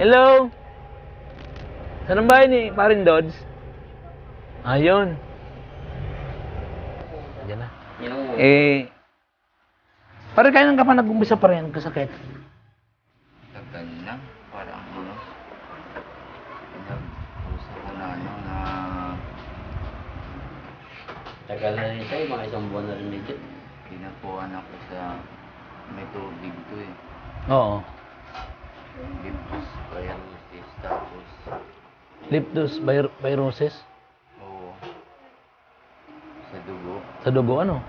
Hello? Saan ang bahay ni Parin Dodds? Ayun. Diyan na. Pare, kailan ka pa nag-umpisa pa rin kasakit? Tagal na, parang ano, pinag-usap ko na Tagal na rin tayo, mga isang buwan na rin medyo. pinapuan ako sa may tubig to eh. Oo. Lipos, viruses, tapos, Leptospirosis? oo, sa dugo, Sa dugo, ano?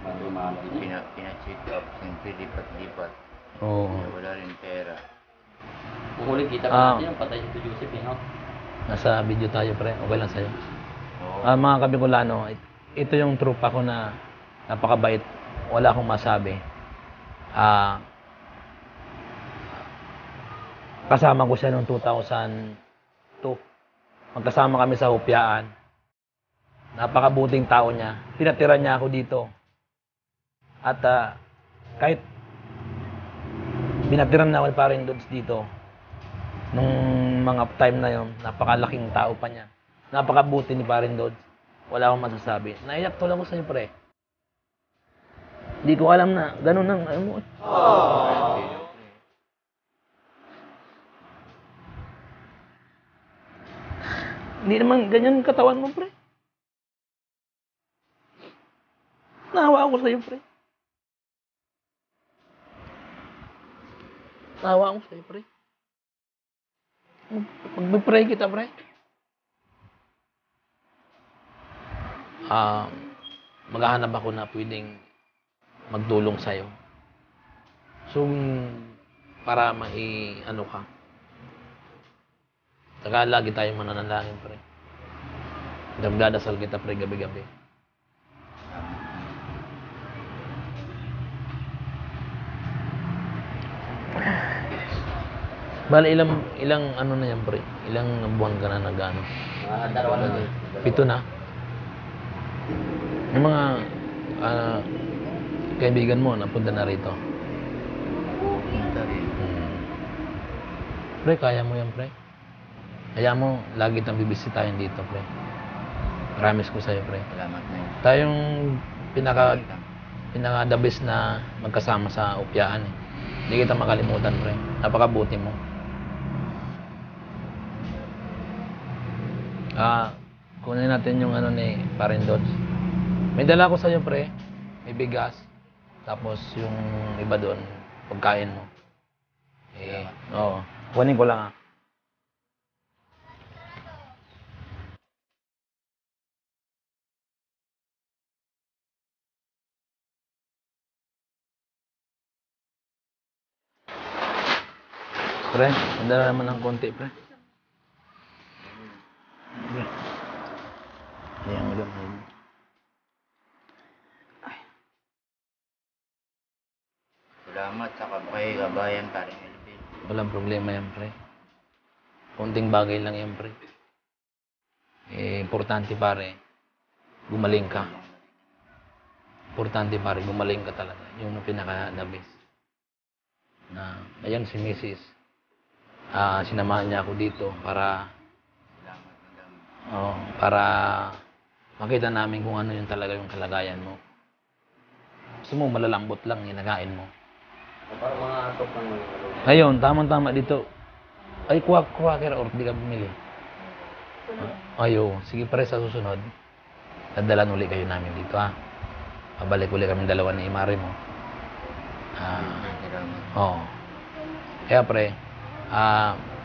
Madumami na. pina-check up, siyempre lipat-lipat, Oo. kaya wala rin pera. Kung huli kita Ah. pa natin, patay si Joseph, no? Nasa video tayo, pre. Okay lang sa'yo. Oo, Mga Kabicolano, ito yung trupa ko na napakabait. Wala akong masabi. Kasama ko siya noong 2002. Magkasama kami sa Hupyaan. Napakabuting tao niya. Pinatira niya ako dito. At kahit binatiran na ako pa rin doon dito, nung mga time na yon, napakalaking tao pa niya. Napakabuti ni Parin Dodds. Wala akong masasabi. Naiyak tuloy ako sa'yo, pre. Hindi ko alam na ganun ang ano mo. Hindi naman ganyan katawan mo, pre. Nahawa ako sa'yo, pre. Nahawa ako sa'yo, pre. Mag-pray kita, pre. Maghahanap ako na pwedeng magdulong sa'yo. So, para ano ka. Saka lagi tayong mananalangin, pre. Nagdadasal kita, pre, gabi-gabi. Bale, ilang ano na yan, pre? Ilang buwan ka na nag-ano? Dalawa na rin. 7 na? Yung mga kaibigan mo, napunta na rito. punta rin. Pre, kaya mo yan, pre. Kaya mo, lagi tayong bibisitahin dito, pre. Promise ko sa'yo, pre. Salamat na yun. Tayong pinaka the best na magkasama sa Upyaan eh. Hindi kita makalimutan, pre. Napakabuti mo. Kunin natin yung ano ni Parin Dodds. May dala ko sa'yo, pre. May bigas. Tapos yung iba doon, pagkain mo. Oo. Kunin ko lang, Pre, mandala naman ng konti, pre. Pre. Ayan, ulam. Salamat sa kabayan pa rin, Elvin. Walang problema yan, pre. Konting bagay lang yan, pre. Importante, pare. Gumaling ka. Importante, pare. Gumaling ka talaga. Yung pinaka-the best. Ayan si Mrs. Sinamahan niya ako dito para Salamat na lang. para makita namin kung ano yung talaga yung kalagayan mo. Gusto mo malalambot lang, ginagain mo. Parang mga asok ng mga lalo. Ngayon, tamang-tama dito. Ay, kuwakera or di ka bumili. Ayo, sige pare sa susunod. Dadalan uli kayo namin dito, ha. Pabalik uli kami dalawa ni Imari mo. Salamat. Oo. Kaya pre,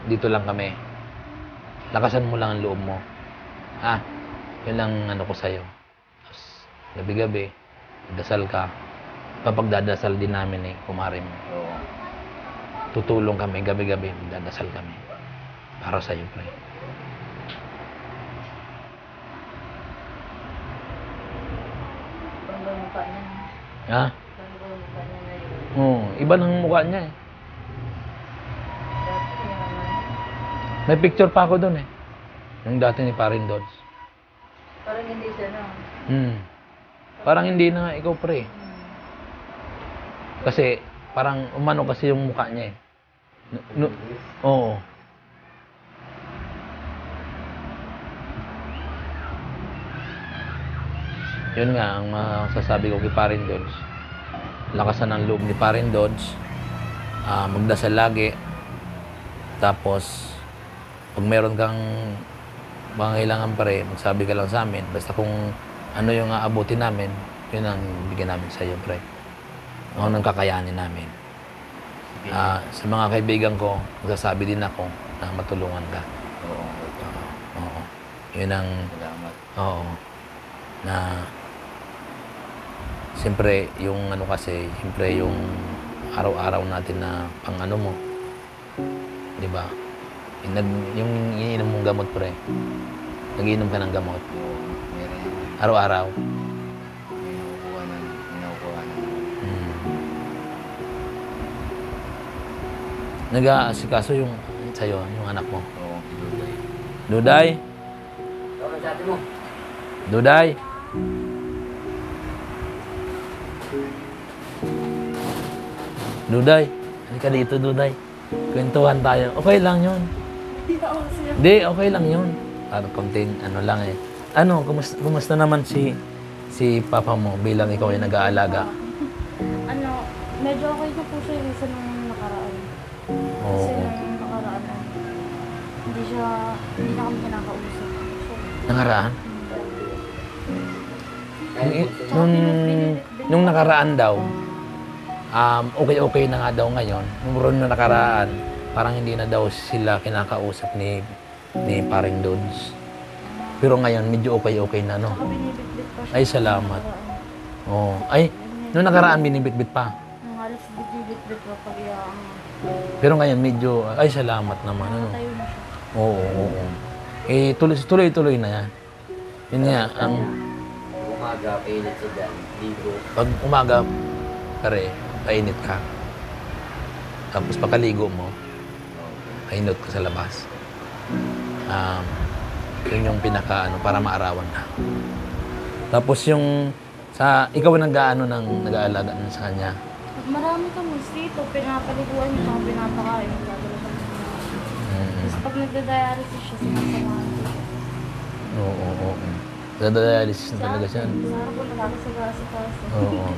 dito lang kami. Lakasan mo lang ang loob mo. Yun lang ano ko sa'yo. Tapos, gabi-gabi, dasal ka. Papagdadasal din namin kumari mo. Oo. Tutulong kami, gabi-gabi, magdadasal kami. Para sa'yo, pre. Bangga mukha niya. Ha? Bangga mukha niya ngayon. Oo, iba ng mukha niya eh. Dati niya naman. May picture pa ako doon eh. Yung dati ni Parin Dodds. Parang hindi siya na. Parang hindi na ikaw pre. Kasi parang umano kasi yung mukha niya eh. Oo. Yun nga, ang masasabi ko kay Parin Dodge. Lakasan ng loob ni Parin Dodge. Magdasal lagi. Tapos, pag meron kang pangailangan pa rin, magsabi ka lang sa amin. Basta kung ano yung aabutin namin, yun ang bigyan namin sa iyo, pre. Ano nang kakayanin namin. Sa mga kaibigan ko, magsasabi din ako na matulungan ka. Oo. Oo. Yun ang, Salamat. oo. Na, siyempre, yung ano kasi, siyempre yung araw-araw natin na pang ano mo. Di ba? Yung iniinom mong gamot, pre. Nag-iinom ka ng gamot. Oo. Meron yung Araw-araw. inukuha ng Nag-aasikaso yung sa'yo, yung anak mo. Oo. Duday. Duday? Tawag sa atin mo. Duday? Duday? Halika dito, Duday. Kwentuhan tayo. Okay lang yun. Hindi, okay lang yun. Parang konting ano lang eh. Ano, kumusta naman si papa mo bilang ikaw ay nag-aalaga? Ano, medyo okay na po siya yung isa nung nakaraan. Kasi Oo. nung nakaraan, hindi na kami kinakausap. Nangaraan? Kahit Nung nakaraan daw, okay na nga daw ngayon. Nung na nakaraan, parang hindi na daw sila kinakausap ni Paring Dodge. Pero ngayon, medyo okay na, no? Saka binibitbit pa siya. Ay, salamat. Oo. Ay, nung nakaraan, binibitbit pa. Nung halos binibitbit pa pag iyang Pero ngayon, medyo, ay, salamat naman, ano? tayo na siya. Oo. Eh, tuloy-tuloy na yan. Yun nga, ang umaga, painit siya dyan. Ligo. pag umaga, pare, painit ka. Tapos pagkaligo mo, painot ka sa labas. Yun yung pinaka, para maarawan ka. Tapos yung, ikaw ang nag-aalaga sa kanya. Marami kami dito, pinapaliguan niya, saka pinapakain. Dadala siya sa mga. Tapos pag nagda-dialysis siya, sinasamahan ko siya. Oo. Dialysis na talaga siya. Sa harap ko nakakasagasa kasi. Oo.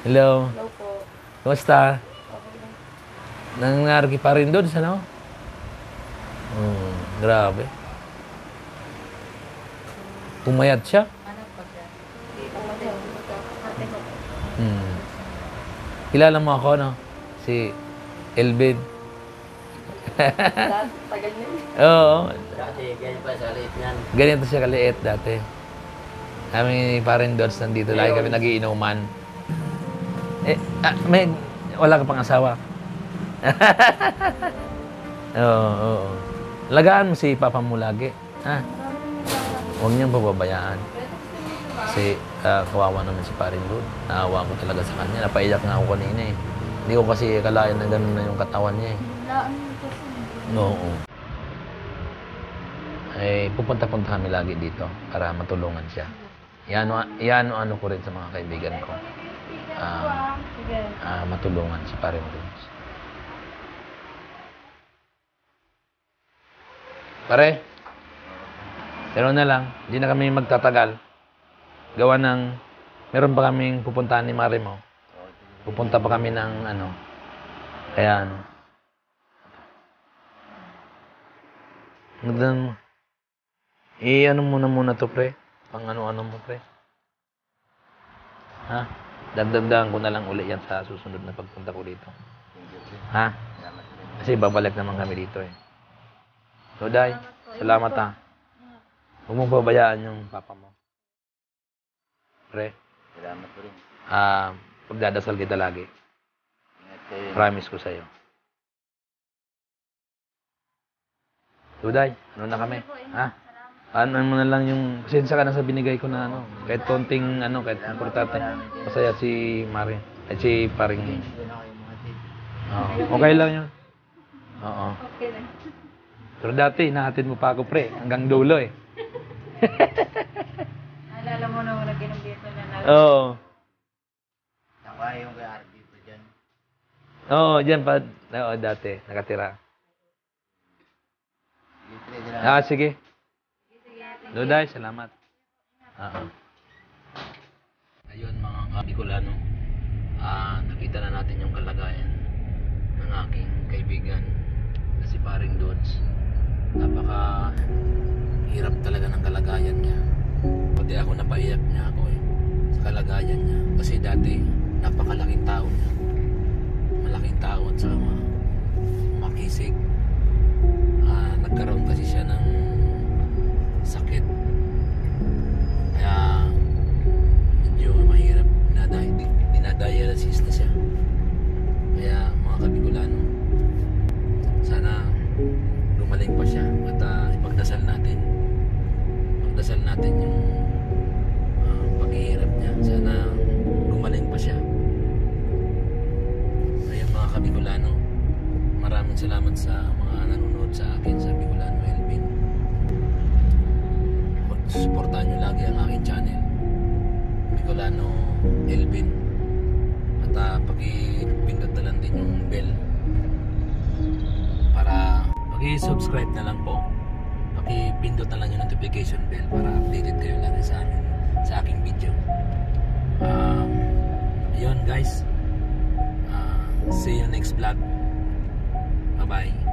Hello. Hello po. Kumusta? Okay lang. Nangyari pa rin doon, ano? Grabe. Pumayat siya. Anak pag dito kasi ate ko. Kilala mo ako, no? Si Elvin. Tagal niya. Oo. Dati, ganyan pa sa liit niyan. Ganito siya kaliit dati. Kami parin Dodge nandito. Lagi kami nagiinuman. Wala ka pang asawa. Oo. Lagaan mo si papa mo lagi. Ha? Huwag niyang pababayaan. Kasi kawawa naman si Paring Lord. Naawa ko talaga sa kanya. Napaiyak nga ako kanina eh. Hindi ko kasi akalain na gano'n na yung katawan niya eh. Laan mo kasi. Oo. Ay, pupunta-punta kami lagi dito para matulungan siya. Iano ko rin sa mga kaibigan ko. Sige. Matulungan si Paring Lord. Pare, pero na lang, hindi na kami magtatagal. Gawa ng, meron pa kaming pupuntahan ni Mare mo. Pupunta pa kami ng Ayan. Magdan mo. Muna to, pre. Pang ano mo, pre. Ha? Dagdagan ko na lang uli yan sa susunod na pagpunta ko dito. Ha? Kasi babalik naman kami dito eh. So, Day, salamat ha. Huwag mong pabayaan yung papa mo. Pre, Salamat po rin. pagdadasal kita lagi. Ingat kayo. Promise ko sa'yo. Duday, ano na kami? Ha? Ano mo na lang yung... Pasensya ka na sa binigay ko na Kahit konting kahit importante. Masaya si Mari. At si Paring. Hindi na kayo mga tip. Okay lang yun. Oo. Okay na. Pero dati, hinahatid mo pa ako, pre. Hanggang dulo eh. Alala mo nung nag-inom dito na Oo. Nakaya yung kay RP pa dyan. Oo, dyan pa. Oo, dati. Nakatira. Sige. Duday, salamat. Ayun mga Bicolano. Nakita na natin yung kalagayan ng aking kaibigan na si Paring Dodds. Napaka hirap talaga ng kalagayan niya. Pati ako napaiyak niya ako sa kalagayan niya. Kasi dati napakalaking tao niya. Malaking tao at saka makisig. Nagkaroon kasi siya ng sakit. Kaya medyo mahirap. Dinadialysis na siya. Kaya mga Kabicolano, sana gumaling pa siya at ipagdasal natin yung paghihirap niya. Sana gumaling pa siya. Kaya mga Kabicolano, maraming salamat sa mga nanonood sa akin sa Bicolano Elvin. Suportahan nyo lagi ang aking channel Bicolano Elvin. At pag-pindot na lang din yung bell para pag-subscribe na lang po. Pag-pindot na lang yung notification bell para updated kayo lagi sa aking video. Ayun guys, see you next vlog. Bye bye.